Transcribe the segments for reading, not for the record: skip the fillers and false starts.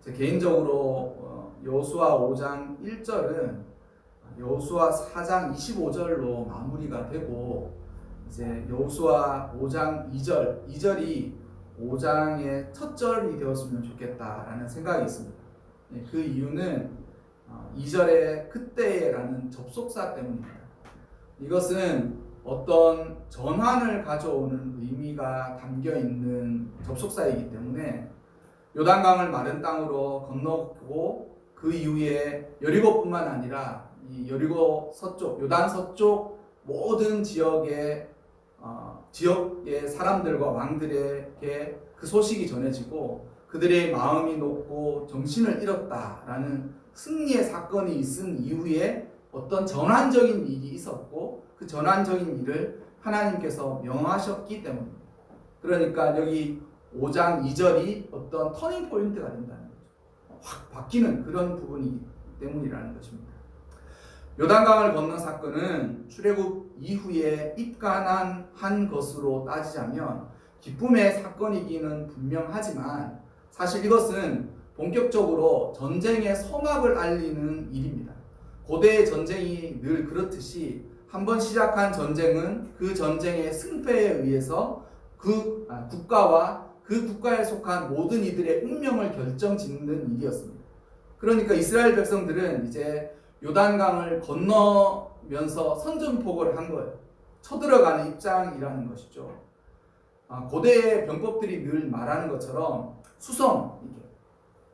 제 개인적으로 여호수아 5장 1절은 여호수아 4장 25절로 마무리가 되고 이제 여호수아 5장 2절이 5장의 첫 절이 되었으면 좋겠다라는 생각이 있습니다. 그 이유는 2절에 그때라는 접속사 때문입니다. 이것은 어떤 전환을 가져오는 의미가 담겨 있는 접속사이기 때문에 요단강을 마른 땅으로 건너고 그 이후에 여리고뿐만 아니라 이 여리고 서쪽, 요단 서쪽 모든 지역의 사람들과 왕들에게 그 소식이 전해지고 그들의 마음이 녹고 정신을 잃었다라는 승리의 사건이 있은 이후에 어떤 전환적인 일이 있었고 그 전환적인 일을 하나님께서 명하셨기 때문입니다. 그러니까 여기 5장 2절이 어떤 터닝 포인트가 된다는 거죠. 확 바뀌는 그런 부분이기 때문이라는 것입니다. 요단강을 건넌 사건은 출애굽 이후에 입간한 한 것으로 따지자면 기쁨의 사건이기는 분명하지만 사실 이것은 본격적으로 전쟁의 서막을 알리는 일입니다. 고대의 전쟁이 늘 그렇듯이 한번 시작한 전쟁은 그 전쟁의 승패에 의해서 그 국가와 그 국가에 속한 모든 이들의 운명을 결정짓는 일이었습니다. 그러니까 이스라엘 백성들은 이제 요단강을 건너면서 선전포고를 한 거예요. 쳐들어가는 입장이라는 것이죠. 고대의 병법들이 늘 말하는 것처럼 수성,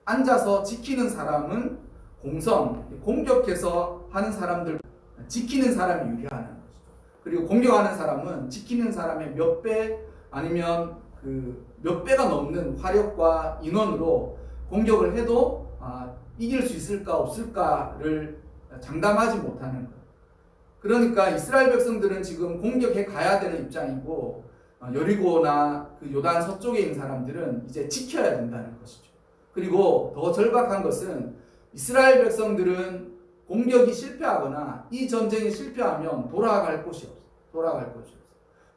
앉아서 지키는 사람은 공성, 공격해서 하는 사람들, 지키는 사람이 유리하는 것이죠. 그리고 공격하는 사람은 지키는 사람의 몇 배 아니면 몇 배가 넘는 화력과 인원으로 공격을 해도 이길 수 있을까 없을까를 장담하지 못하는 것. 그러니까 이스라엘 백성들은 지금 공격해 가야 되는 입장이고 여리고나 그 요단 서쪽에 있는 사람들은 이제 지켜야 된다는 것이죠. 그리고 더 절박한 것은 이스라엘 백성들은 공격이 실패하거나 이 전쟁이 실패하면 돌아갈 곳이 없어.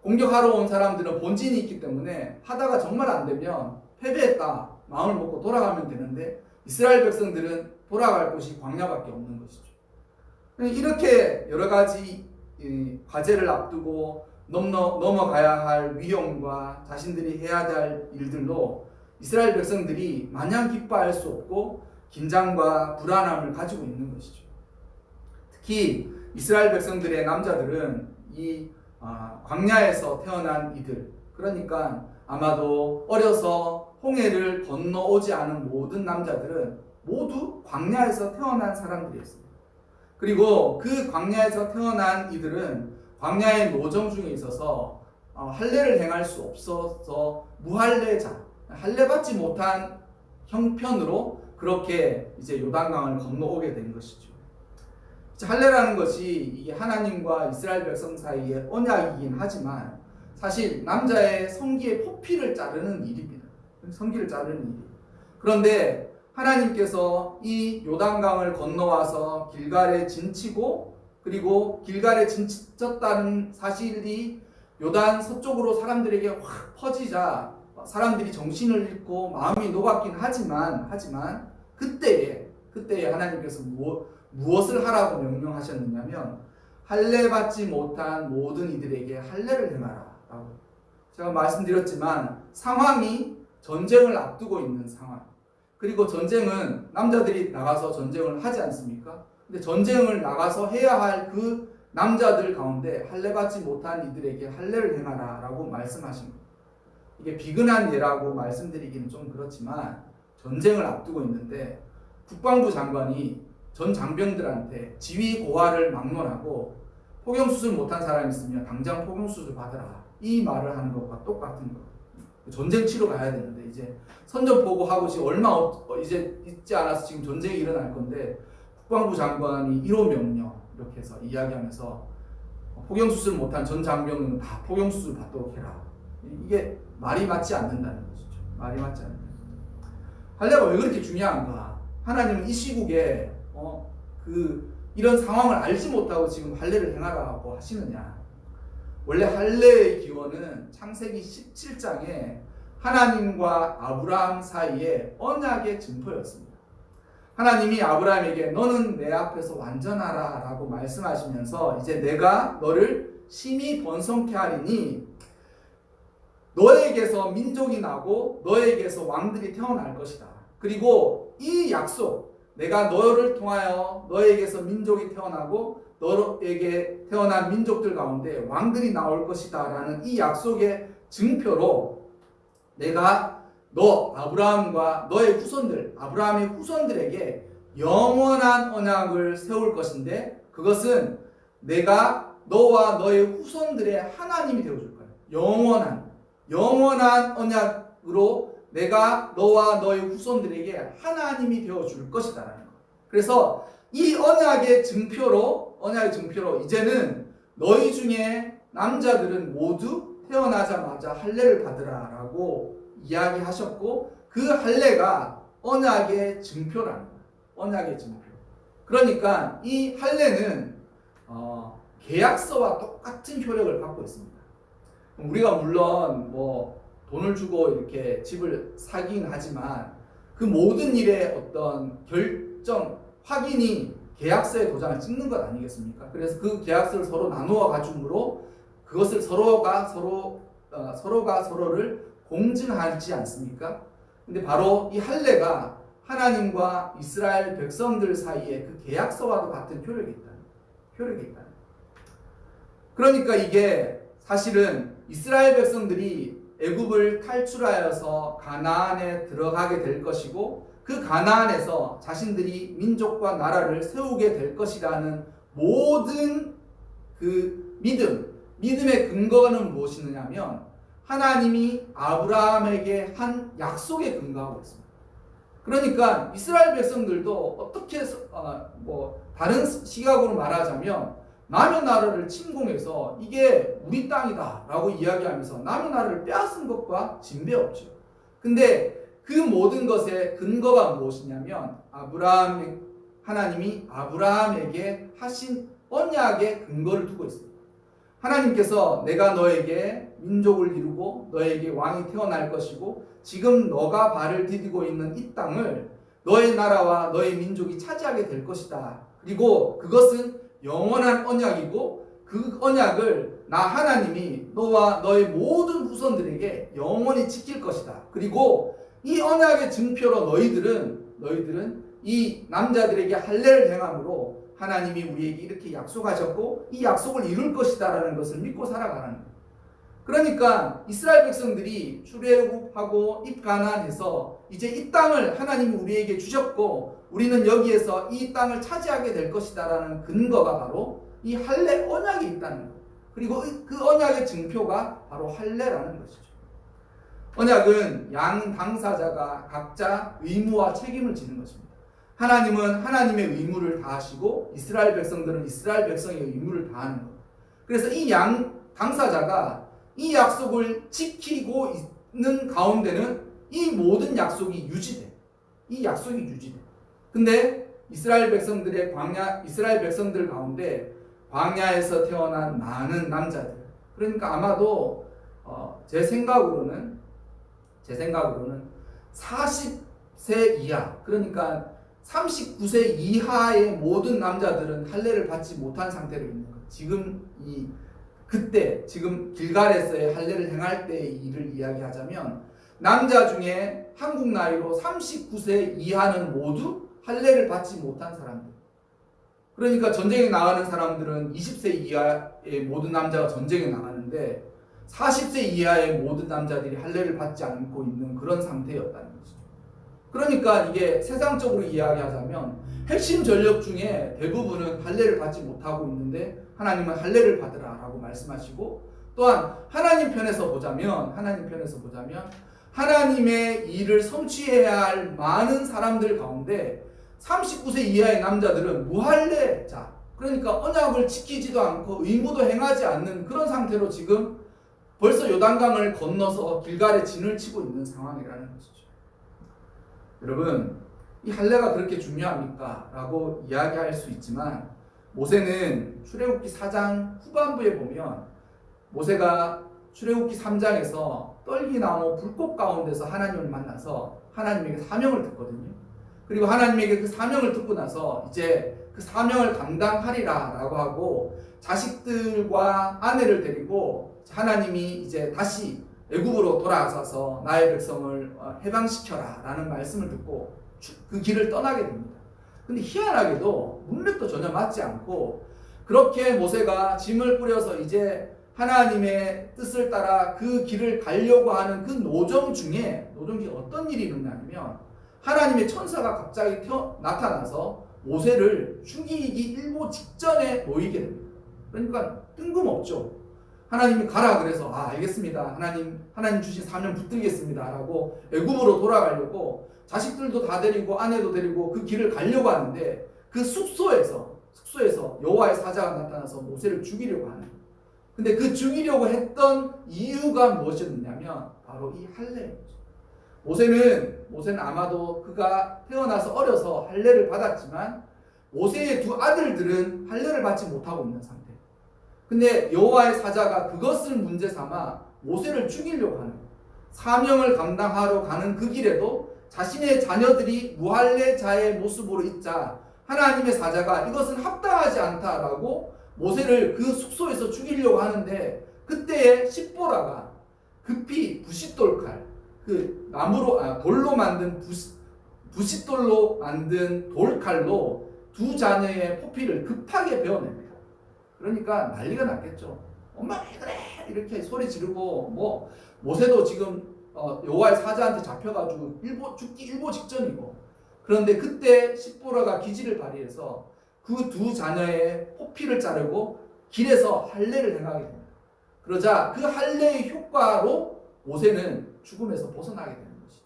공격하러 온 사람들은 본진이 있기 때문에 하다가 정말 안 되면 패배했다 마음을 먹고 돌아가면 되는데 이스라엘 백성들은 돌아갈 곳이 광야밖에 없는 것이죠. 이렇게 여러 가지 과제를 앞두고 넘어가야 할 위험과 자신들이 해야 할 일들로 이스라엘 백성들이 마냥 기뻐할 수 없고 긴장과 불안함을 가지고 있는 것이죠. 특히 이스라엘 백성들의 남자들은 이 광야에서 태어난 이들, 그러니까 아마도 어려서 홍해를 건너오지 않은 모든 남자들은 모두 광야에서 태어난 사람들이었습니다. 그리고 그 광야에서 태어난 이들은 광야의 노정 중에 있어서 할례를 행할 수 없어서 무할례자, 할례받지 못한 형편으로 그렇게 이제 요단강을 건너오게 된 것이죠. 할례라는 것이 이게 하나님과 이스라엘 백성 사이의 언약이긴 하지만 사실 남자의 성기의 포피를 자르는 일입니다. 성기를 자르는 일이에요. 그런데 하나님께서 이 요단강을 건너와서 길갈에 진치고 그리고 길갈에 진쳤다는 사실이 요단 서쪽으로 사람들에게 확 퍼지자 사람들이 정신을 잃고 마음이 녹았긴 하지만 그때에 하나님께서 무엇을 하라고 명령하셨느냐면 할례 받지 못한 모든 이들에게 할례를 행하라 라고. 제가 말씀드렸지만 상황이 전쟁을 앞두고 있는 상황. 그리고 전쟁은 남자들이 나가서 전쟁을 하지 않습니까? 근데 전쟁을 나가서 해야 할 그 남자들 가운데 할례 받지 못한 이들에게 할례를 행하라 라고 말씀하신 겁니다. 이게 비근한 예라고 말씀드리기는 좀 그렇지만 전쟁을 앞두고 있는데 국방부 장관이 전 장병들한테 지휘 고하를 막론하고 포경수술 못한 사람이 있으면 당장 포경수술 받으라 이 말을 하는 것과 똑같은 거예요. 전쟁 치러 가야 되는데 이제 선전포고하고 지금 얼마 이제 있지 않아서 지금 전쟁이 일어날 건데 국방부 장관이 1호 명령 이렇게 해서 이야기하면서 포경수술 못한 전 장병은 다 포경수술 받도록 해라. 이게 말이 맞지 않는다는 것이죠. 말이 맞지 않는다. 할례가 왜 그렇게 중요한가? 하나님은 이 시국에 이런 상황을 알지 못하고 지금 할례를 행하라고 하시느냐? 원래 할례의 기원은 창세기 17장에 하나님과 아브라함 사이의 언약의 증표였습니다. 하나님이 아브라함에게 너는 내 앞에서 완전하라 라고 말씀하시면서 이제 내가 너를 심히 번성케 하리니 너에게서 민족이 나고 너에게서 왕들이 태어날 것이다. 그리고 이 약속, 내가 너를 통하여 너에게서 민족이 태어나고 너에게 태어난 민족들 가운데 왕들이 나올 것이다 라는 이 약속의 증표로 내가 너 아브라함과 너의 후손들, 아브라함의 후손들에게 영원한 언약을 세울 것인데 그것은 내가 너와 너의 후손들의 하나님이 되어줄 거야. 영원한 언약으로 내가 너와 너의 후손들에게 하나님이 되어줄 것이다 라는 거. 그래서 이 언약의 증표로 이제는 너희 중에 남자들은 모두 태어나자마자 할례를 받으라 라고 이야기하셨고 그 할례가 언약의 증표라는 거예요. 언약의 증표. 그러니까 이 할례는 계약서와 똑같은 효력을 갖고 있습니다. 우리가 물론 뭐 돈을 주고 이렇게 집을 사긴 하지만 그 모든 일의 어떤 결정, 확인이 계약서에 도장을 찍는 것 아니겠습니까? 그래서 그 계약서를 서로 나누어 가줌으로 그것을 서로가 서로를 공증하지 않습니까? 근데 바로 이 할례가 하나님과 이스라엘 백성들 사이에 그 계약서와도 같은 효력이 있다. 그러니까 이게 사실은 이스라엘 백성들이 애굽을 탈출하여서 가나안에 들어가게 될 것이고 그 가나안에서 자신들이 민족과 나라를 세우게 될 것이라는 모든 그 믿음의 근거는 무엇이냐면 하나님이 아브라함에게 한 약속에 근거하고 있습니다. 그러니까 이스라엘 백성들도 어떻게 다른 시각으로 말하자면 남의 나라를 침공해서 이게 우리 땅이다 라고 이야기하면서 남의 나라를 빼앗은 것과 진배없죠. 근데 그 모든 것의 근거가 무엇이냐면 하나님이 아브라함에게 하신 언약의 근거를 두고 있습니다. 하나님께서 내가 너에게 민족을 이루고 너에게 왕이 태어날 것이고 지금 너가 발을 디디고 있는 이 땅을 너의 나라와 너의 민족이 차지하게 될 것이다. 그리고 그것은 영원한 언약이고 그 언약을 나 하나님이 너와 너의 모든 후손들에게 영원히 지킬 것이다. 그리고 이 언약의 증표로 너희들은 이 남자들에게 할례를 행함으로 하나님이 우리에게 이렇게 약속하셨고 이 약속을 이룰 것이다 라는 것을 믿고 살아가는 거예요. 그러니까 이스라엘 백성들이 출애굽하고 입가나안에서 이제 이 땅을 하나님이 우리에게 주셨고 우리는 여기에서 이 땅을 차지하게 될 것이다 라는 근거가 바로 이 할례 언약이 있다는 거예요. 그리고 그 언약의 증표가 바로 할례라는 것이죠. 언약은 양 당사자가 각자 의무와 책임을 지는 것입니다. 하나님은 하나님의 의무를 다하시고 이스라엘 백성들은 이스라엘 백성의 의무를 다하는 것. 그래서 이 양 당사자가 이 약속을 지키고 있는 가운데는 이 모든 약속이 유지돼. 이 약속이 유지돼. 근데 이스라엘 백성들 가운데 광야에서 태어난 많은 남자들. 그러니까 아마도 제 생각으로는 40세 이하, 그러니까 39세 이하의 모든 남자들은 할례를 받지 못한 상태로 있는 거예요. 지금 길갈에서의 할례를 행할 때의 일을 이야기하자면 남자 중에 한국 나이로 39세 이하는 모두 할례를 받지 못한 사람들. 그러니까 전쟁에 나가는 사람들은 20세 이하의 모든 남자가 전쟁에 나가는데 40세 이하의 모든 남자들이 할례를 받지 않고 있는 그런 상태였다는 것이죠. 그러니까 이게 세상적으로 이야기하자면 핵심 전력 중에 대부분은 할례를 받지 못하고 있는데 하나님은 할례를 받으라 라고 말씀하시고 또한 하나님 편에서 보자면 하나님의 일을 성취해야 할 많은 사람들 가운데 39세 이하의 남자들은 무할례자, 그러니까 언약을 지키지도 않고 의무도 행하지 않는 그런 상태로 지금 벌써 요단강을 건너서 길갈에 진을 치고 있는 상황이라는 것이죠. 여러분, 이 할례가 그렇게 중요합니까? 라고 이야기할 수 있지만 모세는 출애굽기 4장 후반부에 보면 모세가 출애굽기 3장에서 떨기나무 불꽃 가운데서 하나님을 만나서 하나님에게 사명을 듣거든요. 그리고 하나님에게 그 사명을 듣고 나서 이제 그 사명을 감당하리라 라고 하고 자식들과 아내를 데리고 하나님이 이제 다시 애굽으로 돌아가서 나의 백성을 해방시켜라 라는 말씀을 듣고 그 길을 떠나게 됩니다. 근데 희한하게도 문맥도 전혀 맞지 않고 그렇게 모세가 짐을 뿌려서 이제 하나님의 뜻을 따라 그 길을 가려고 하는 그 노정 중에 어떤 일이 일어나냐면 하나님의 천사가 갑자기 나타나서 모세를 죽이기 일보 직전에 놓이게 됩니다. 그러니까 뜬금없죠. 하나님이 가라 그래서 알겠습니다. 하나님 주신 사명 붙들겠습니다. 라고 애굽으로 돌아가려고 자식들도 다 데리고 아내도 데리고 그 길을 가려고 하는데 그 숙소에서 여호와의 사자가 나타나서 모세를 죽이려고 하는 거예요. 근데 그 죽이려고 했던 이유가 무엇이었냐면 바로 이 할례입니다. 모세는 아마도 그가 태어나서 어려서 할례를 받았지만 모세의 두 아들들은 할례를 받지 못하고 있는 상태. 근데 여호와의 사자가 그것을 문제 삼아 모세를 죽이려고 하는 거예요. 사명을 감당하러 가는 그 길에도 자신의 자녀들이 무할례자의 모습으로 있자 하나님의 사자가 이것은 합당하지 않다라고 모세를 그 숙소에서 죽이려고 하는데 그때에 십보라가 급히 부싯돌칼 그 돌로 만든 부싯돌로 만든 돌칼로 두 자녀의 포피를 급하게 베어냅니다. 그러니까 난리가 났겠죠. 엄마 왜 그래 이렇게 소리 지르고 모세도 지금 여호와의 사자한테 잡혀가지고 죽기 일보 직전이고 그런데 그때 십보라가 기지를 발휘해서 그 두 자녀의 포피를 자르고 길에서 할례를 행하게 됩니다. 그러자 그 할례의 효과로 모세는 죽음에서 벗어나게 되는 것이죠.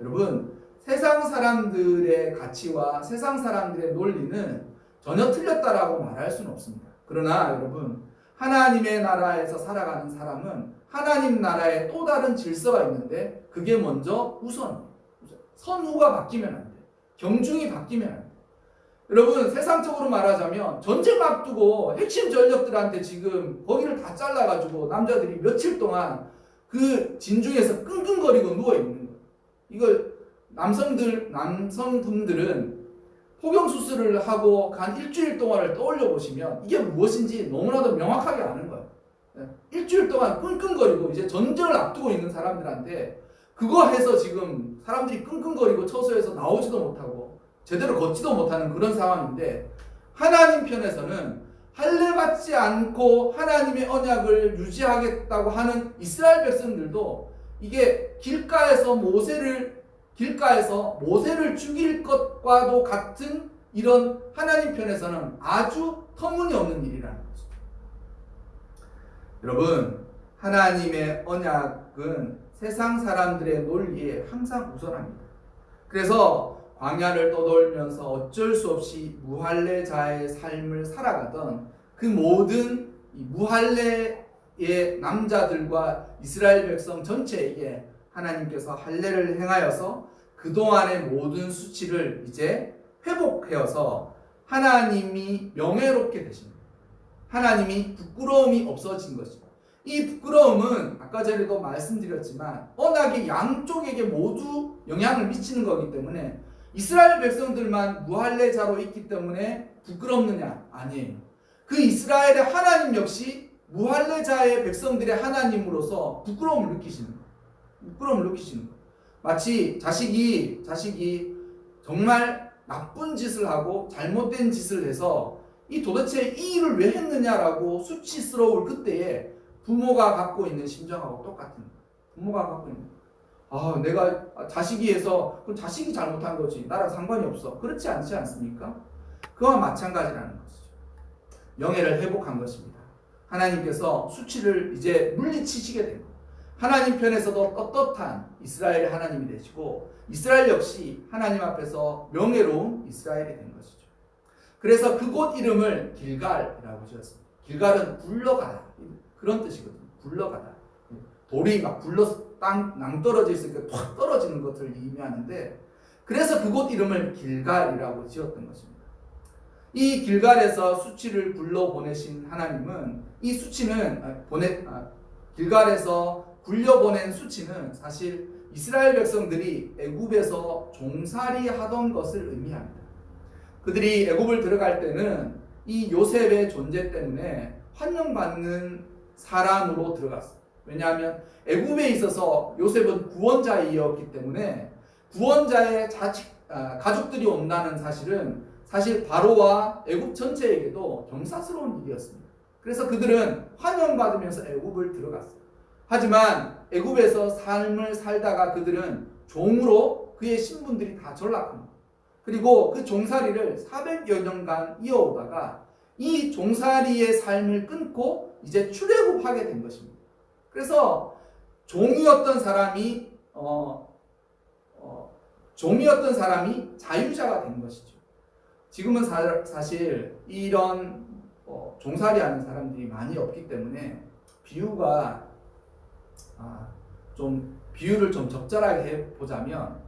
여러분 세상 사람들의 가치와 세상 사람들의 논리는 전혀 틀렸다라고 말할 수는 없습니다. 그러나 여러분 하나님의 나라에서 살아가는 사람은 하나님 나라에 또 다른 질서가 있는데 그게 먼저 우선이에요. 선후가 바뀌면 안 돼요. 경중이 바뀌면 안 돼요. 여러분 세상적으로 말하자면 전쟁 앞두고 핵심 전력들한테 지금 거기를 다 잘라가지고 남자들이 며칠 동안 그 진중에서 끙끙거리고 누워있는 거예요. 이걸 남성분들은 포경수술을 하고 간 일주일 동안을 떠올려 보시면 이게 무엇인지 너무나도 명확하게 아는 거예요. 일주일 동안 끙끙거리고 이제 전쟁을 앞두고 있는 사람들한테 그거 해서 지금 사람들이 끙끙거리고 처소에서 나오지도 못하고 제대로 걷지도 못하는 그런 상황인데 하나님 편에서는 할례 받지 않고 하나님의 언약을 유지하겠다고 하는 이스라엘 백성들도 이게 길가에서 모세를 죽일 것과도 같은 이런 하나님 편에서는 아주 터무니없는 일이라는 거죠. 여러분 하나님의 언약은 세상 사람들의 논리에 항상 우선합니다. 그래서 광야를 떠돌면서 어쩔 수 없이 무할례자의 삶을 살아가던 그 모든 무할례의 남자들과 이스라엘 백성 전체에게 하나님께서 할례를 행하여서 그동안의 모든 수치를 이제 회복하여서 하나님이 명예롭게 되신 거예요. 하나님이 부끄러움이 없어진 것이죠. 이 부끄러움은 아까 전에도 말씀드렸지만 언약이 양쪽에게 모두 영향을 미치는 거기 때문에 이스라엘 백성들만 무할례자로 있기 때문에 부끄럽느냐? 아니에요. 그 이스라엘의 하나님 역시 무할례자의 백성들의 하나님으로서 부끄러움을 느끼시는 거예요. 마치 자식이 정말 나쁜 짓을 하고 잘못된 짓을 해서 도대체 이 일을 왜 했느냐라고 수치스러울 그때에 부모가 갖고 있는 심정하고 똑같은 거예요. 부모가 갖고 있는 거예요. 내가 자식이 해서 그럼 자식이 잘못한 거지 나랑 상관이 없어. 그렇지 않지 않습니까? 그와 마찬가지라는 것이죠. 명예를 회복한 것입니다. 하나님께서 수치를 이제 물리치시게 된 거예요. 하나님 편에서도 떳떳한 이스라엘의 하나님이 되시고 이스라엘 역시 하나님 앞에서 명예로운 이스라엘이 된 것이죠. 그래서 그곳 이름을 길갈이라고 지었습니다. 길갈은 굴러가다 그런 뜻이거든요. 굴러가다. 돌이 막 굴러서 낭떠러져 있으니까 툭 떨어지는 것을 의미하는데 그래서 그곳 이름을 길갈이라고 지었던 것입니다. 이 길갈에서 수치를 불러 보내신 하나님은 이 수치는 길갈에서 굴려보낸 수치는 사실 이스라엘 백성들이 애굽에서 종살이 하던 것을 의미합니다. 그들이 애굽을 들어갈 때는 이 요셉의 존재 때문에 환영받는 사람으로 들어갔어요. 왜냐하면 애굽에 있어서 요셉은 구원자이었기 때문에 구원자의 가족들이 온다는 사실은 사실 바로와 애굽 전체에게도 경사스러운 일이었습니다. 그래서 그들은 환영받으면서 애굽을 들어갔어요. 하지만 애굽에서 삶을 살다가 그들은 종으로 그의 신분들이 다 전락합니다. 그리고 그 종살이를 400여 년간 이어오다가 이 종살이의 삶을 끊고 이제 출애굽하게 된 것입니다. 그래서 종이었던 사람이 자유자가 된 것이죠. 지금은 사실 이런 종살이하는 사람들이 많이 없기 때문에 비유를 좀 적절하게 해보자면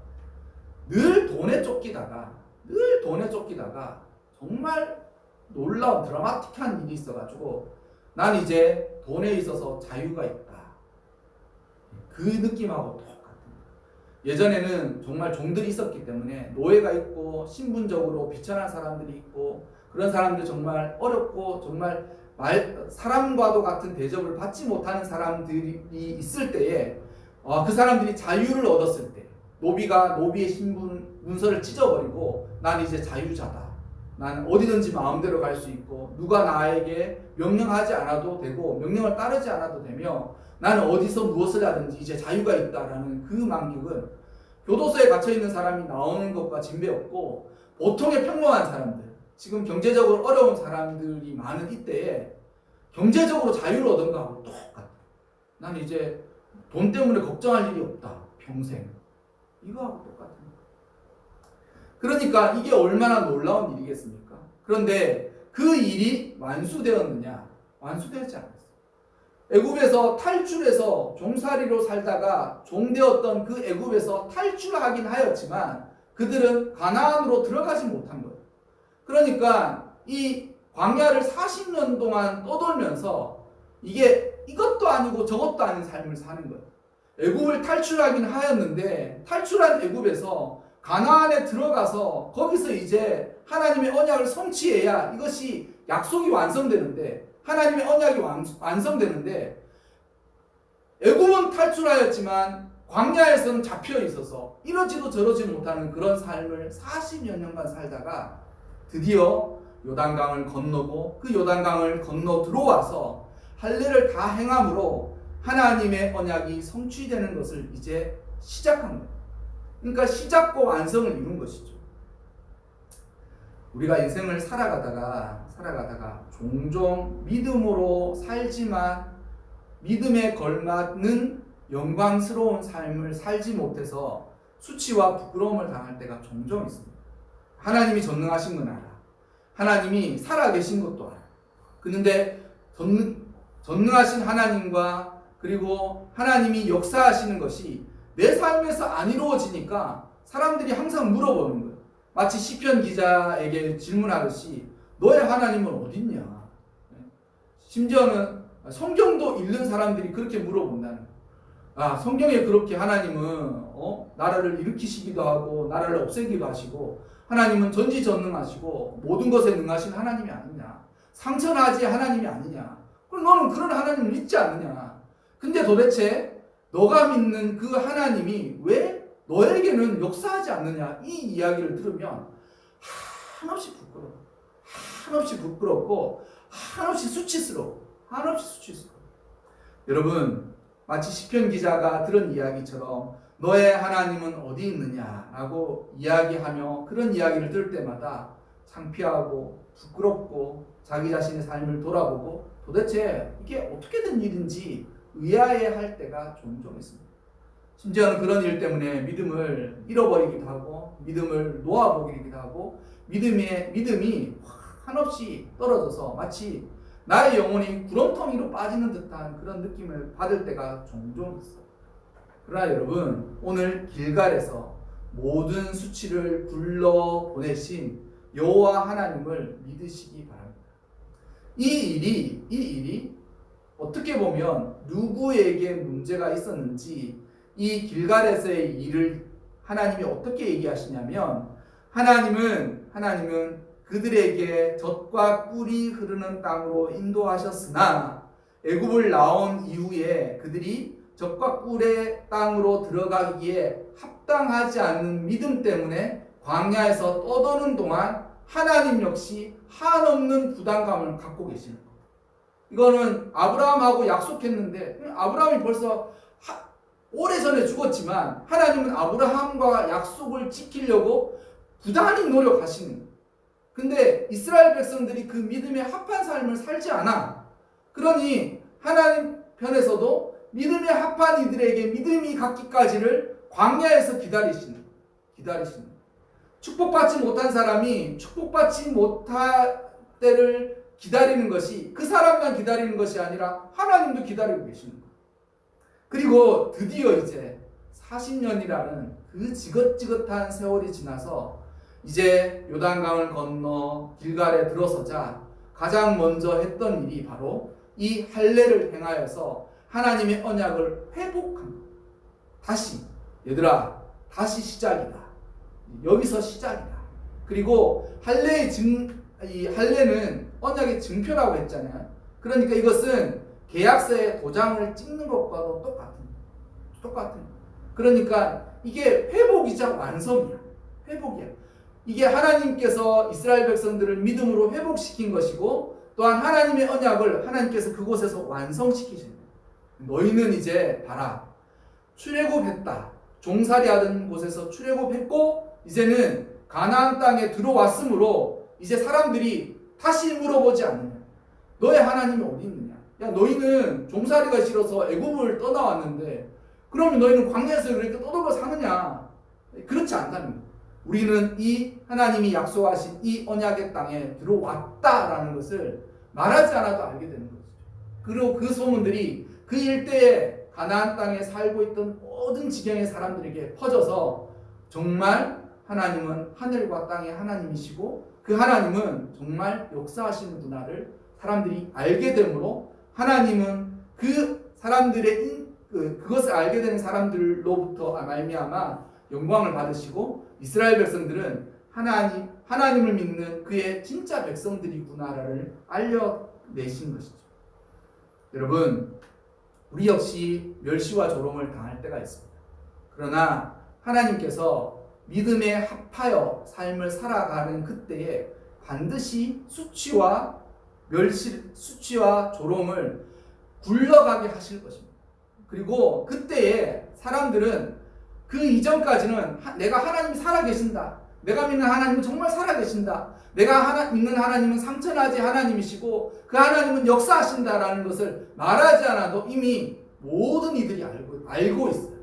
늘 돈에 쫓기다가 정말 놀라운 드라마틱한 일이 있어가지고 난 이제 돈에 있어서 자유가 있다. 그 느낌하고 똑같은 거예요. 예전에는 정말 종들이 있었기 때문에 노예가 있고 신분적으로 비천한 사람들이 있고 그런 사람들 정말 어렵고 정말 사람과도 같은 대접을 받지 못하는 사람들이 있을 때에 그 사람들이 자유를 얻었을 때 노비가 노비의 신분 문서를 찢어버리고 난 이제 자유자다. 난 어디든지 마음대로 갈 수 있고 누가 나에게 명령하지 않아도 되고 명령을 따르지 않아도 되며 나는 어디서 무엇을 하든지 이제 자유가 있다라는 그 만격은 교도소에 갇혀있는 사람이 나오는 것과 진배없고 보통의 평범한 사람들 지금 경제적으로 어려운 사람들이 많은 이때에 경제적으로 자유를 얻은 거하고 똑같아. 난 이제 돈 때문에 걱정할 일이 없다. 평생. 이거하고 똑같은 거야. 그러니까 이게 얼마나 놀라운 일이겠습니까? 그런데 그 일이 완수되었느냐? 완수되지 않았어요. 애굽에서 탈출해서 종살이로 살다가 종되었던 그 애굽에서 탈출하긴 하였지만 그들은 가나안으로 들어가지 못한 거예요. 그러니까 이 광야를 40년 동안 떠돌면서 이게 이것도 아니고 저것도 아닌 삶을 사는 거예요. 애굽을 탈출하긴 하였는데 탈출한 애굽에서 가나안에 들어가서 거기서 이제 하나님의 언약을 성취해야 이것이 약속이 완성되는데 하나님의 언약이 완성되는데 애굽은 탈출하였지만 광야에서는 잡혀 있어서 이러지도 저러지 못하는 그런 삶을 40여 년간 살다가 드디어 요단강을 건너고 그 요단강을 건너 들어와서 할례를 다 행함으로 하나님의 언약이 성취되는 것을 이제 시작한 거예요. 그러니까 시작과 완성을 이룬 것이죠. 우리가 인생을 살아가다가 종종 믿음으로 살지만 믿음에 걸맞는 영광스러운 삶을 살지 못해서 수치와 부끄러움을 당할 때가 종종 있습니다. 하나님이 전능하신 건 알아. 하나님이 살아계신 것도 알아. 그런데 전능하신 하나님과 그리고 하나님이 역사하시는 것이 내 삶에서 안 이루어지니까 사람들이 항상 물어보는 거예요. 마치 시편 기자에게 질문하듯이 너의 하나님은 어딨냐? 심지어는 성경도 읽는 사람들이 그렇게 물어본다는 거예요. 성경에 그렇게 하나님은 나라를 일으키시기도 하고 나라를 없애기도 하시고 하나님은 전지전능하시고 모든 것에 능하신 하나님이 아니냐? 상천하지 하나님이 아니냐? 그럼 너는 그런 하나님을 믿지 않느냐? 근데 도대체 너가 믿는 그 하나님이 왜 너에게는 역사하지 않느냐? 이 이야기를 들으면 한없이 부끄럽고 한없이 수치스러워. 여러분 마치 시편 기자가 들은 이야기처럼 너의 하나님은 어디 있느냐라고 이야기하며 그런 이야기를 들을 때마다 창피하고 부끄럽고 자기 자신의 삶을 돌아보고 도대체 이게 어떻게 된 일인지 의아해할 때가 종종 있습니다. 심지어는 그런 일 때문에 믿음을 잃어버리기도 하고 믿음을 놓아보기도 하고 믿음이 한없이 떨어져서 마치 나의 영혼이 구렁텅이로 빠지는 듯한 그런 느낌을 받을 때가 종종 있어요. 그러나 여러분 오늘 길갈에서 모든 수치를 불러 보내신 여호와 하나님을 믿으시기 바랍니다. 이 일이 어떻게 보면 누구에게 문제가 있었는지 이 길갈에서의 일을 하나님이 어떻게 얘기하시냐면 하나님은 그들에게 젖과 꿀이 흐르는 땅으로 인도하셨으나 애굽을 나온 이후에 그들이 젖과 꿀의 땅으로 들어가기에 합당하지 않는 믿음 때문에 광야에서 떠도는 동안 하나님 역시 한없는 부담감을 갖고 계시는 거예요. 이거는 아브라함하고 약속했는데 아브라함이 벌써 오래전에 죽었지만 하나님은 아브라함과 약속을 지키려고 부단히 노력하시는 거예요. 근데 이스라엘 백성들이 그 믿음에 합한 삶을 살지 않아. 그러니 하나님 편에서도 믿음에 합한 이들에게 믿음이 갖기까지를 광야에서 기다리시는 거예요. 축복받지 못한 사람이 축복받지 못할 때를 기다리는 것이 그 사람만 기다리는 것이 아니라 하나님도 기다리고 계시는 거예요. 그리고 드디어 이제 40년이라는 그 지긋지긋한 세월이 지나서 이제 요단강을 건너 길갈에 들어서자 가장 먼저 했던 일이 바로 이 할례를 행하여서 하나님의 언약을 회복합니다. 다시 얘들아 다시 시작이다. 여기서 시작이다. 그리고 이 할례는 언약의 증표라고 했잖아요. 그러니까 이것은 계약서에 도장을 찍는 것과도 똑같은. 그러니까 이게 회복이자 완성이야. 회복이야. 이게 하나님께서 이스라엘 백성들을 믿음으로 회복시킨 것이고 또한 하나님의 언약을 하나님께서 그곳에서 완성시키신 거예요. 너희는 이제 봐라. 출애굽했다. 종살이 하던 곳에서 출애굽했고 이제는 가나안 땅에 들어왔으므로 이제 사람들이 다시 물어보지 않느냐. 너의 하나님이 어디 있느냐. 야 너희는 종살이가 싫어서 애굽을 떠나왔는데 그러면 너희는 광야에서 그렇게 떠돌고 사느냐. 그렇지 않다는 거예요. 우리는 이 하나님이 약속하신 이 언약의 땅에 들어왔다라는 것을 말하지 않아도 알게 되는 거죠. 그리고 그 소문들이 그 일대에 가나안 땅에 살고 있던 모든 지경의 사람들에게 퍼져서 정말 하나님은 하늘과 땅의 하나님이시고 그 하나님은 정말 역사하시는 분야를 사람들이 알게 되므로 하나님은 그 사람들의 그것을 알게 되는 사람들로부터 말미암아 영광을 받으시고 이스라엘 백성들은 하나님을 믿는 그의 진짜 백성들이구나를 알려내신 것이죠. 여러분, 우리 역시 멸시와 조롱을 당할 때가 있습니다. 그러나 하나님께서 믿음에 합하여 삶을 살아가는 그때에 반드시 수치와 조롱을 굴러가게 하실 것입니다. 그리고 그때에 사람들은 그 이전까지는 내가 하나님이 살아계신다. 내가 믿는 하나님은 정말 살아계신다. 내가 믿는 하나님은 상천하지 하나님이시고 그 하나님은 역사하신다라는 것을 말하지 않아도 이미 모든 이들이 알고 있어요.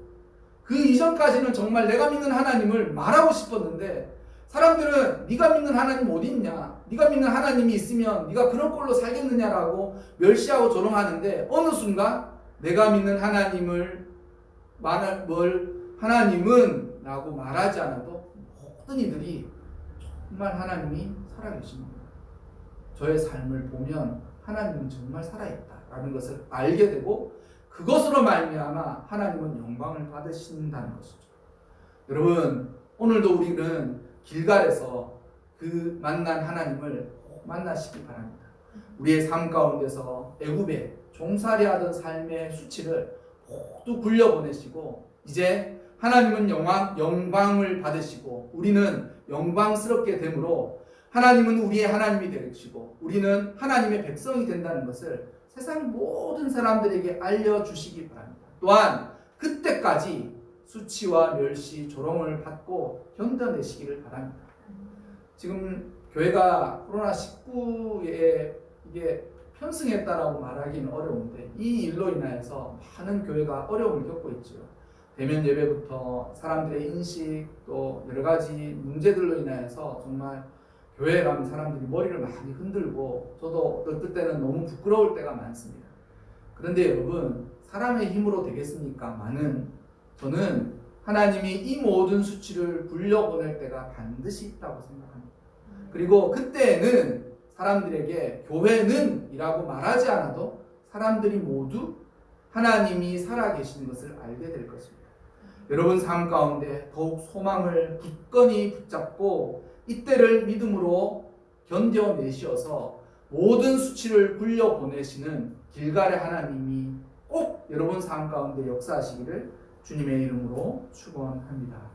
그 이전까지는 정말 내가 믿는 하나님을 말하고 싶었는데 사람들은 네가 믿는 하나님 어디 있냐? 네가 믿는 하나님이 있으면 네가 그런 꼴로 살겠느냐라고 멸시하고 조롱하는데 어느 순간 내가 믿는 하나님은 라고 말하지 않아도 모든 이들이 정말 하나님이 살아계신 겁니다. 저의 삶을 보면 하나님은 정말 살아있다라는 것을 알게 되고 그것으로 말미암아 하나님은 영광을 받으신다는 것이죠. 여러분 오늘도 우리는 길갈에서 그 만난 하나님을 꼭 만나시기 바랍니다. 우리의 삶 가운데서 애굽에 종살이하던 삶의 수치를 모두 굴려보내시고 이제 하나님은 영광을 받으시고 우리는 영광스럽게 되므로 하나님은 우리의 하나님이 되시고 우리는 하나님의 백성이 된다는 것을 세상 모든 사람들에게 알려주시기 바랍니다. 또한 그때까지 수치와 멸시, 조롱을 받고 견뎌내시기를 바랍니다. 지금 교회가 코로나19에 이게 편승했다라고 말하기는 어려운데 이 일로 인하여서 많은 교회가 어려움을 겪고 있죠. 대면 예배부터 사람들의 인식 또 여러 가지 문제들로 인하여서 정말 교회에 가면 사람들이 머리를 많이 흔들고 저도 어떨 때는 너무 부끄러울 때가 많습니다. 그런데 여러분 사람의 힘으로 되겠습니까? 저는 하나님이 이 모든 수치를 굴려보낼 때가 반드시 있다고 생각합니다. 그리고 그때는 사람들에게 교회는 이라고 말하지 않아도 사람들이 모두 하나님이 살아계시는 것을 알게 될 것입니다. 여러분 삶 가운데 더욱 소망을 굳건히 붙잡고 이때를 믿음으로 견뎌내시어서 모든 수치를 굴려보내시는 길갈의 하나님이 꼭 여러분 삶 가운데 역사하시기를 주님의 이름으로 축원합니다.